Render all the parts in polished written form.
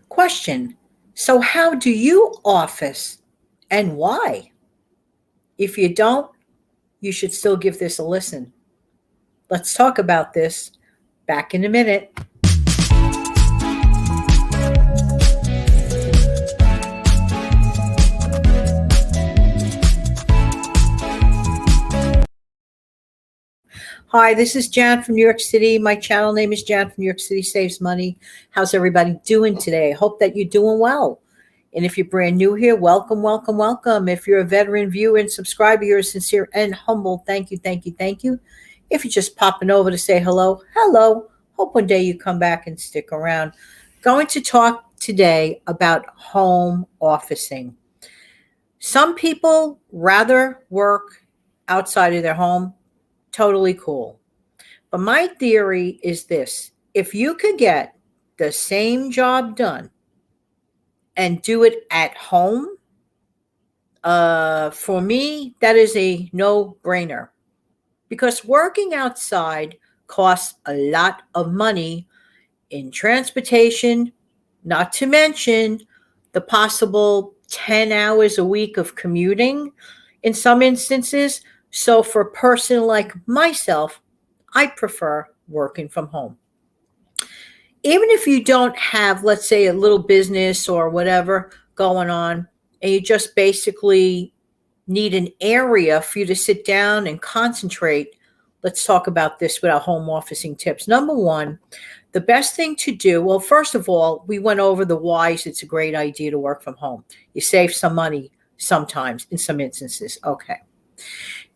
Question. So, how do you office and why? If you don't, you should still give this a listen. Let's talk about this. Back in a minute. Hi, this is Jan from New York City. My channel name is Jan from New York City Saves Money. How's everybody doing today? I hope that you're doing well. And if you're brand new here, welcome, welcome, welcome. If you're a veteran viewer and subscriber, you're a sincere and humble thank you, thank you, thank you. If you're just popping over to say hello, hello. Hope one day you come back and stick around. Going to talk today about home officing. Some people rather work outside of their home. Totally cool. But my theory is this: if you could get the same job done and do it at home, for me, that is a no-brainer, because working outside costs a lot of money in transportation, not to mention the possible 10 hours a week of commuting in some instances. So for a person like myself, I prefer working from home. Even if you don't have, let's say, a little business or whatever going on, and you just basically need an area for you to sit down and concentrate, let's talk about this with our home officing tips. Number one, the best thing to do, well, first of all, we went over the whys. It's a great idea to work from home. You save some money sometimes in some instances. Okay.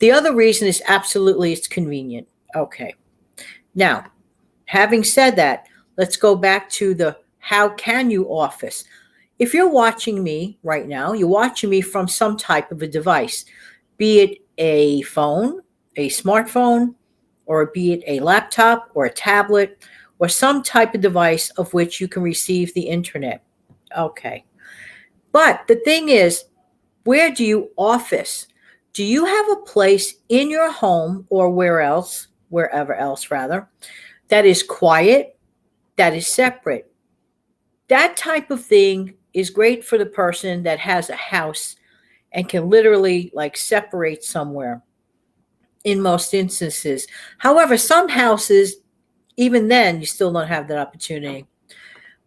The other reason is absolutely it's convenient. Okay. Now, having said that, let's go back to the how can you office. If you're watching me right now, you're watching me from some type of a device, be it a phone, a smartphone, or be it a laptop or a tablet or some type of device of which you can receive the internet. Okay. But the thing is, where do you office? Do you have a place in your home or wherever else rather, that is quiet, that is separate? That type of thing is great for the person that has a house and can literally like separate somewhere in most instances. However, some houses, even then, you still don't have that opportunity.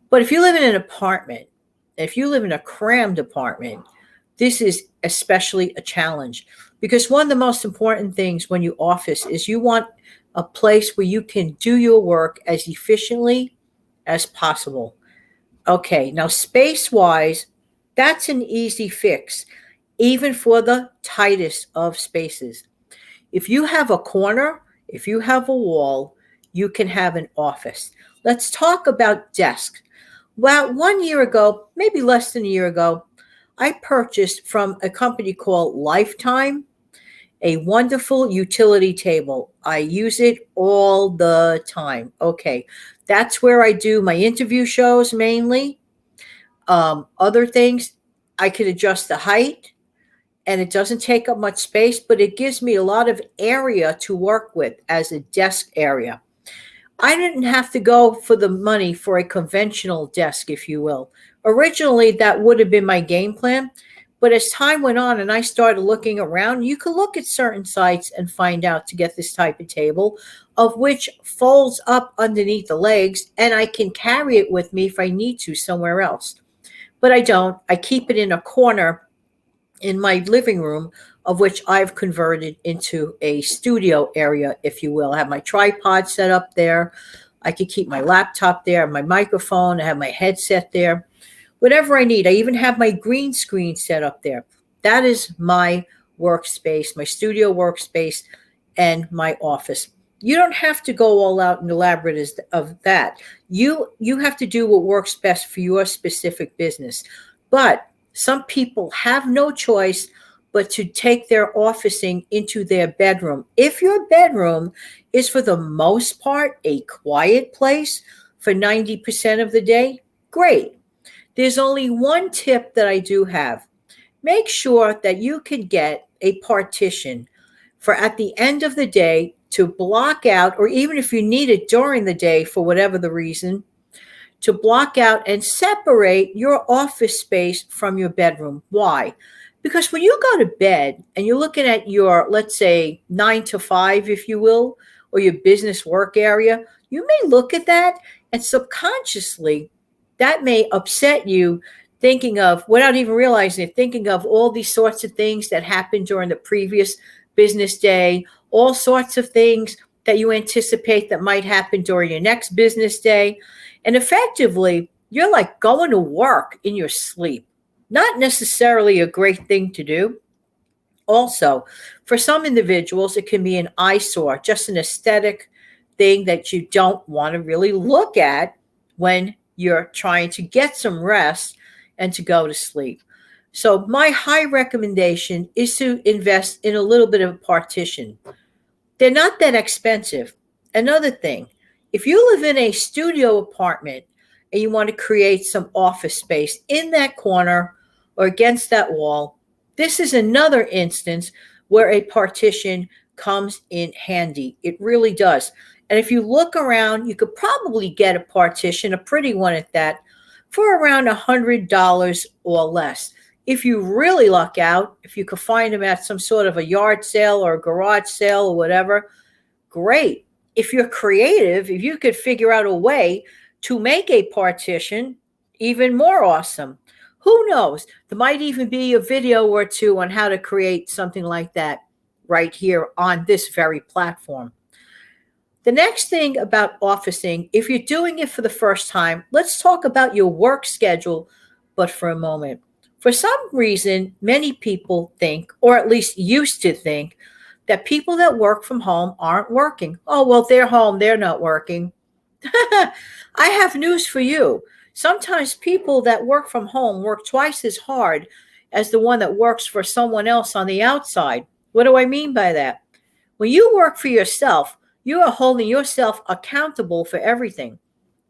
But if you live in an apartment, if you live in a crammed apartment, this is especially a challenge, because one of the most important things when you office is you want a place where you can do your work as efficiently as possible. Okay, now space-wise, that's an easy fix, even for the tightest of spaces. If you have a corner, if you have a wall, you can have an office. Let's talk about desks. Well, 1 year ago, maybe less than a year ago, I purchased from a company called Lifetime a wonderful utility table. I use it all the time. Okay, that's where I do my interview shows mainly. Other things, I could adjust the height, and it doesn't take up much space, but it gives me a lot of area to work with as a desk area. I didn't have to go for the money for a conventional desk, if you will. Originally, that would have been my game plan. But as time went on and I started looking around, you could look at certain sites and find out to get this type of table, of which folds up underneath the legs, and I can carry it with me if I need to somewhere else. But I don't. I keep it in a corner in my living room, of which I've converted into a studio area, if you will. I have my tripod set up there. I could keep my laptop there, my microphone. I have my headset there. Whatever I need. I even have my green screen set up there. That is my workspace, my studio workspace, and my office. You don't have to go all out and elaborate of that. You have to do what works best for your specific business. But some people have no choice but to take their officing into their bedroom. If your bedroom is for the most part a quiet place for 90% of the day, great. There's only one tip that I do have. Make sure that you can get a partition for at the end of the day to block out, or even if you need it during the day for whatever the reason, to block out and separate your office space from your bedroom. Why? Because when you go to bed and you're looking at your, let's say, 9 to 5, if you will, or your business work area, you may look at that and subconsciously that may upset you, thinking of, without even realizing it, thinking of all these sorts of things that happened during the previous business day, all sorts of things that you anticipate that might happen during your next business day. And effectively, you're like going to work in your sleep. Not necessarily a great thing to do. Also, for some individuals, it can be an eyesore, just an aesthetic thing that you don't want to really look at when you're trying to get some rest and to go to sleep. So my high recommendation is to invest in a little bit of a partition. They're not that expensive. Another thing, if you live in a studio apartment and you want to create some office space in that corner or against that wall, this is another instance where a partition comes in handy. It really does. And if you look around, you could probably get a partition, a pretty one at that, for around $100 or less. If you really luck out, if you could find them at some sort of a yard sale or a garage sale or whatever, great. If you're creative, if you could figure out a way to make a partition, even more awesome. Who knows? There might even be a video or two on how to create something like that right here on this very platform. The next thing about officing, if you're doing it for the first time, let's talk about your work schedule, but for a moment. For some reason, many people think, or at least used to think, that people that work from home aren't working. Oh, well, they're home, they're not working. I have news for you. Sometimes people that work from home work twice as hard as the one that works for someone else on the outside. What do I mean by that? When you work for yourself, you are holding yourself accountable for everything.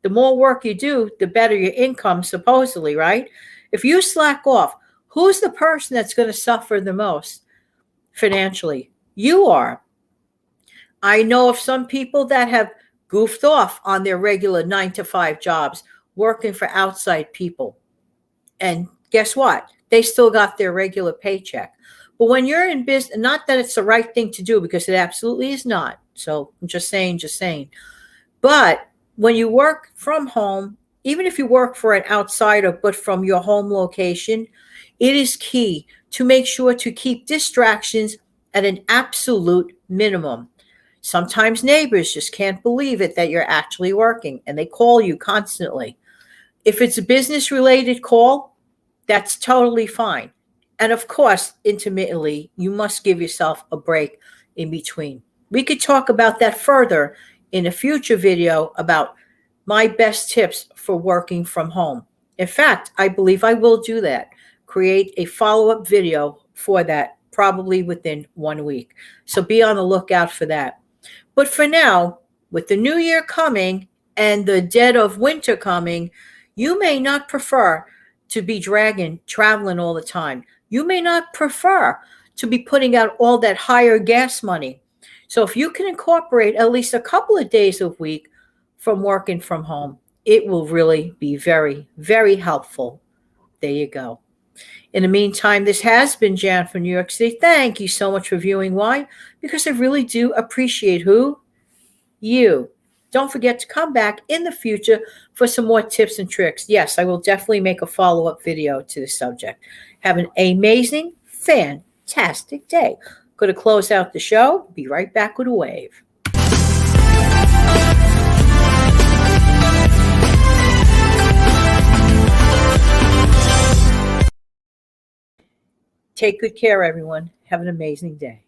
The more work you do, the better your income, supposedly, right? If you slack off, who's the person that's going to suffer the most financially? You are. I know of some people that have goofed off on their regular 9 to 5 jobs, working for outside people. And guess what? They still got their regular paycheck. But when you're in business, not that it's the right thing to do, because it absolutely is not. So I'm just saying. But when you work from home, even if you work for an outsider, but from your home location, it is key to make sure to keep distractions at an absolute minimum. Sometimes neighbors just can't believe it that you're actually working and they call you constantly. If it's a business related call, that's totally fine. And of course, intermittently, you must give yourself a break in between. We could talk about that further in a future video about my best tips for working from home. In fact, I believe I will do that. Create a follow-up video for that probably within 1 week. So be on the lookout for that. But for now, with the new year coming and the dead of winter coming, you may not prefer to be traveling all the time. You may not prefer to be putting out all that higher gas money. So if you can incorporate at least a couple of days a week from working from home, it will really be very, very helpful. There you go. In the meantime, this has been Jan from New York City. Thank you so much for viewing. Why? Because I really do appreciate who? You. Don't forget to come back in the future for some more tips and tricks. Yes, I will definitely make a follow-up video to the subject. Have an amazing, fantastic day. Going to close out the show. Be right back with a wave. Take good care, everyone. Have an amazing day.